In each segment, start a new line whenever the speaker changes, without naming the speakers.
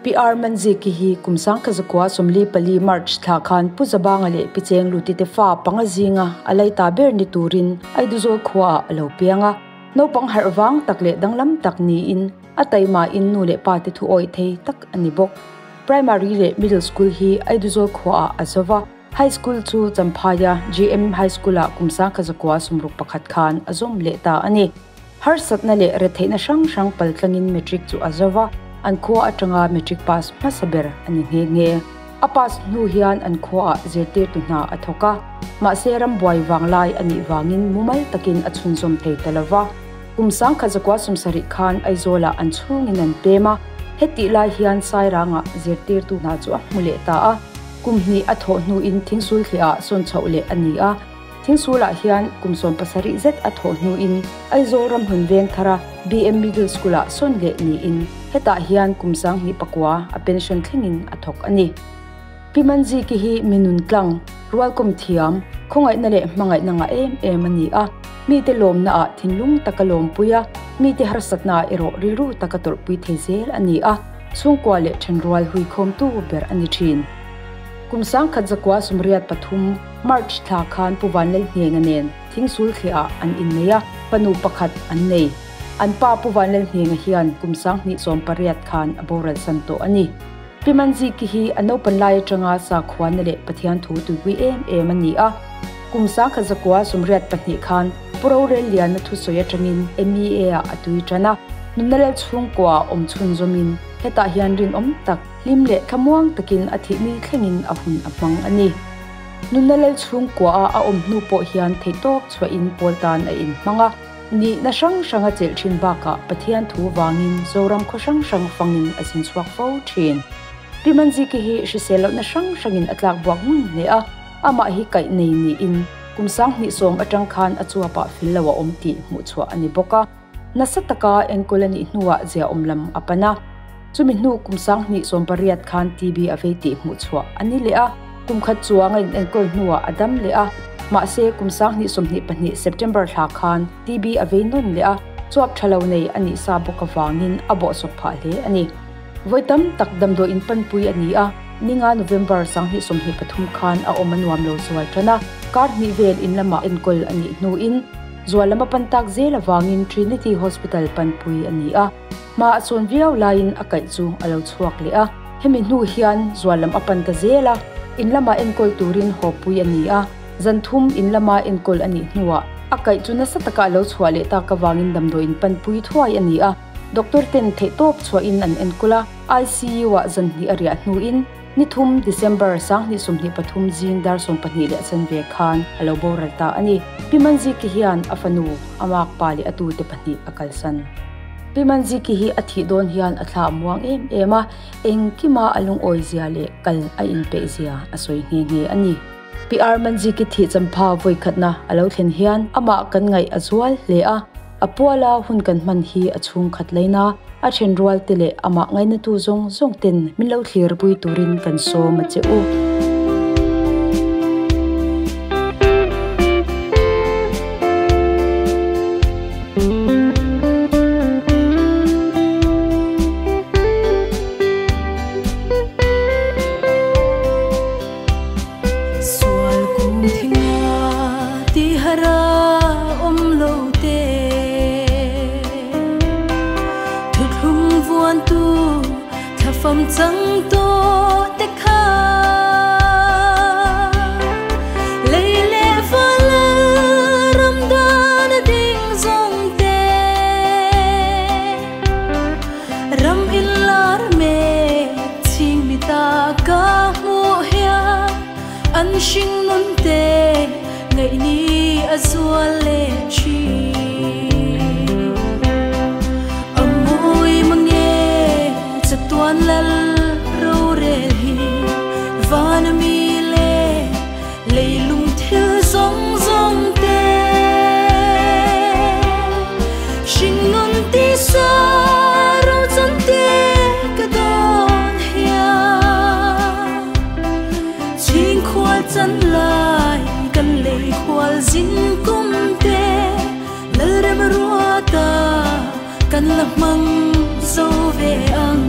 PR manzi ki hi kumsang kazakwa somli pali March tha khan puzabanga le picheng luti te fa pangazinga alai ta ber ni turin aiduzo khwa alo pianga no pang harwang takle danglam takni in ataima in nu le pa te thu oi thei tak ani bok primary le middle school hi aiduzo khwa azawa high school chu champhaya GM high school a kumsang kazakwa sumruk pakhat khan azom le ta ani har satna le retheina sang paltlangin metric chu azawa an khwa atanga metric pass masaber ani nge apas nu hian an khwa zete tu na athoka ma seram boy wanglai ani wangin mumal takin achun som thei talawa kumsang kazakwa sumsari khan aizola an chungin an pema heti lai hian sairanga zete tu na chu mule ta a kumni atho nu in thingsul khia son chaule ani a thingsula hian kumsom pasari zet atho nu in aizoram hunveng thara BM middle school a son le ni in heta hian kumsang ni pakwa a pension thlingin athok ani pimanji ki hi minun tlang rual kum thiam khongai na le mangai na nga em ani a mi te lom na a thinlung takalom puya mi te harsatna ero riru takator pui thezel ani a chungkwa le thenrual hui khom tu ber ani thin kumsang khadzakwa sumriat pathum March tha khan puwan le henganen thingsul khia an inneya panu pakhat an nei an pa puwan le henga hian kumsang ni som pariat khan aboral santo ani pimanji ki hi anopan lai tanga sa khwan le pathian thu tu wi em ani a kumsang khadzakwa sumriat pathi khan purorel lian thu soya tangin MEA atui tana nunalel chungkwa omchun zomin heta hian rin om tak limle khamuang takin athi mi thlengin ahun apang ani nunalel chungkwa a om nu po hian theitok chwa in poltan a in manga ni na shanga chel thin baka pathian thu wangin zoram khoshang fangin asin chuak fo thin pimanji ki hi shiselo na shangin atlak buak mun le a ama hi kai nei ni in kumsang ni som atang khan achua pa fillawa omti mu chwa ani boka nasataka enkolani nuwa zia omlam apana chumi nu kumsang ni som pariat khan TB aveti mu chwa ani le a kumkhat chuanga in enkol nuwa adam le a ma se kumsang ni somni pani September tha khan TB aveinon le a chuap thalo nei ani sa boka wangin abo sopha le ani voitam takdam do in panpui ani a ninga November sanghi somni pathum khan a omanuam lo zuai thana kar ni vel in lama enkol ani nu in zualama pantak zela wangin Trinity Hospital panpui ani a ma achon viau lain akai chu alo chuak le a hemi nu hian zualam apanta zela in lama enkol turin hopui ani a zanthum in lama enkol ani nuwa akai chuna sataka lo chhuale ta ka wangin damdo in panpui thuai ani a doctor ten the top chwa in an enkola ICU wa zanhi aria nu in nithum December sangni sumni pathum jing dar som pani le chanve khan alo boralta ani pimanji ki hian afanu amak pali atu te pani akalsan pimanji ki hi athi don hian athla muang ema engkima alung oi zia le kal a in pe zia asoi nge ani PR manji ki thi champha voi khatna alo thlen hian ama kan ngai azual le a apuala hun kan man hi achung khat leina a then rual tele ama ngai na tu zong ten minlo thlir pui turin kan so ma che u
kan lamang so ve ang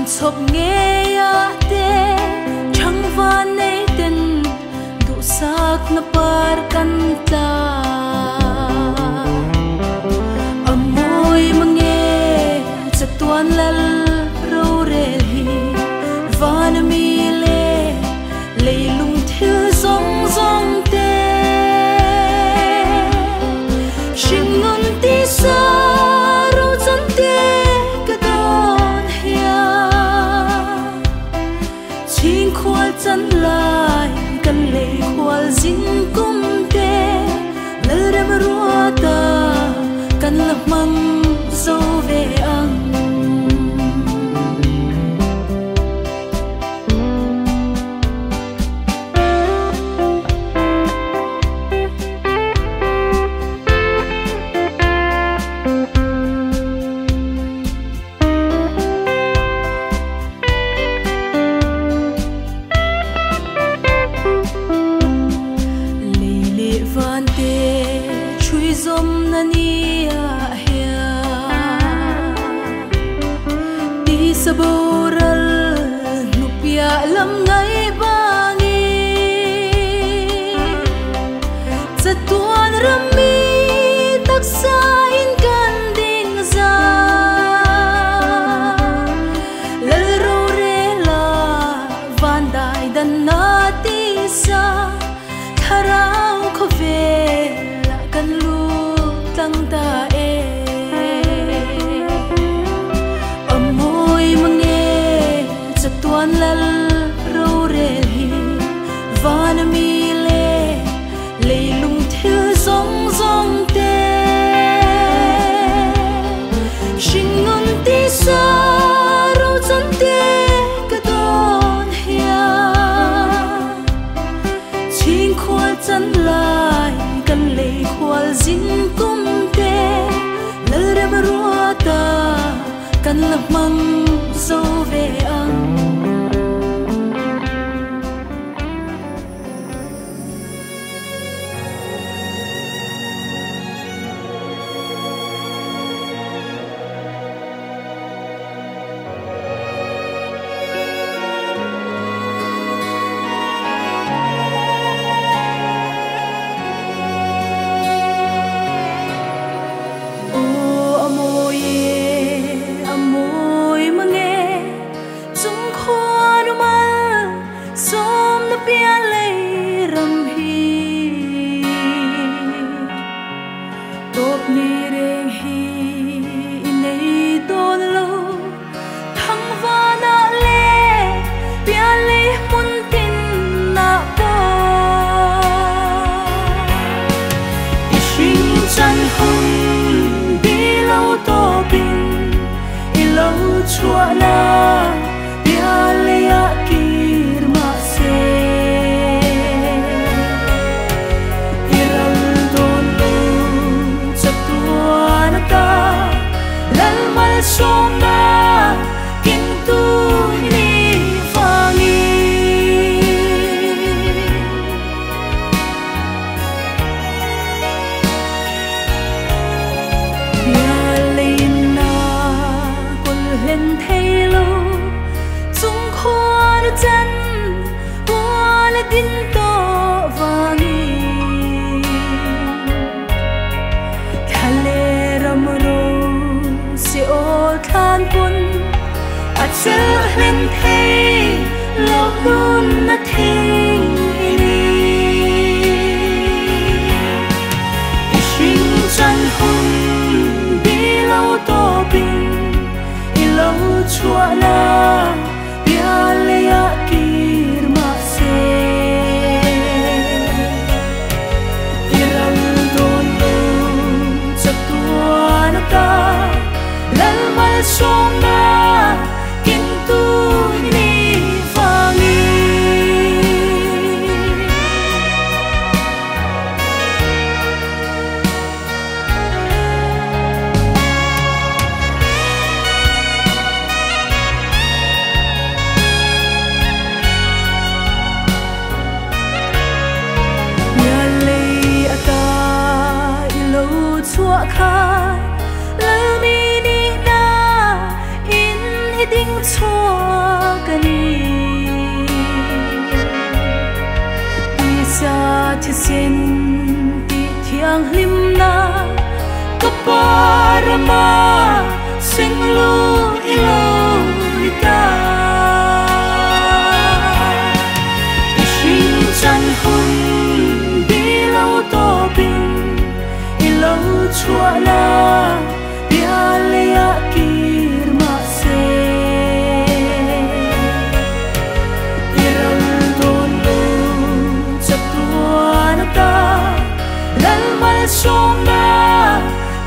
chop nghe ya te chẳng van nei ten du sak na par kan ta amoi mange chatuan lal ro rel hi van mi le leilung thil zong zong te shingun ti sa ro chan te ka don hia ching khwal chan lai kan le khwal zin kum te lerem ruata kan lamang zo ve ang saboral nupya lam ngai bangi chatuan rami taksa in kan ding za lal ro re la van dai dan na ti sa tharau kho ve la kan lu tang ta e tuan lal ro rel hi van mi le leilung thil zong zong te shingun ti sa ro chan te ka don hia ching khwal chan lai kan le khwal zin kum te lerem ruata kan lamang zo ve ang chua na bia le ya kir ma se iral don lu chatuan ta lal mal som na kin tu ni fangi bia le lên thấy lu chung khoa được chân hoa là tin to vani thale ram ro si o than pun a chel lên thấy lo luôn na thing ini ishin chan hun bi lo to bin lâu chua na bia le ya kir ma se iral don lu chatuan ta lal mal som na kin tu ni fangi chua kha lal mi ni na ma sinh lu ilo ta sinh chân hun bi lâu to bin ilo chua na bia lea kir ma se irang don lu chap tuan ta lal mal som na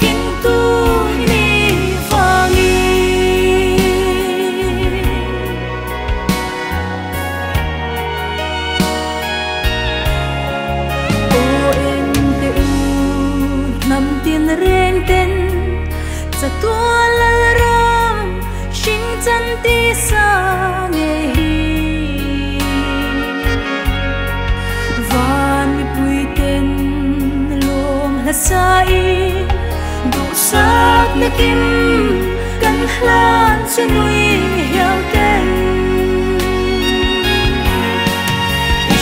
kin tu ni fangi o en te u nam tin ren ten sa tua lal ram shin chan ti sa nge hi van mi pui ten lom la sai du sak na kim kan hlan chenui hiang ten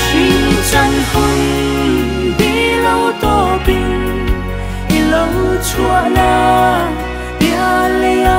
shin chan hun bi lo to bin ilo chua na bia lea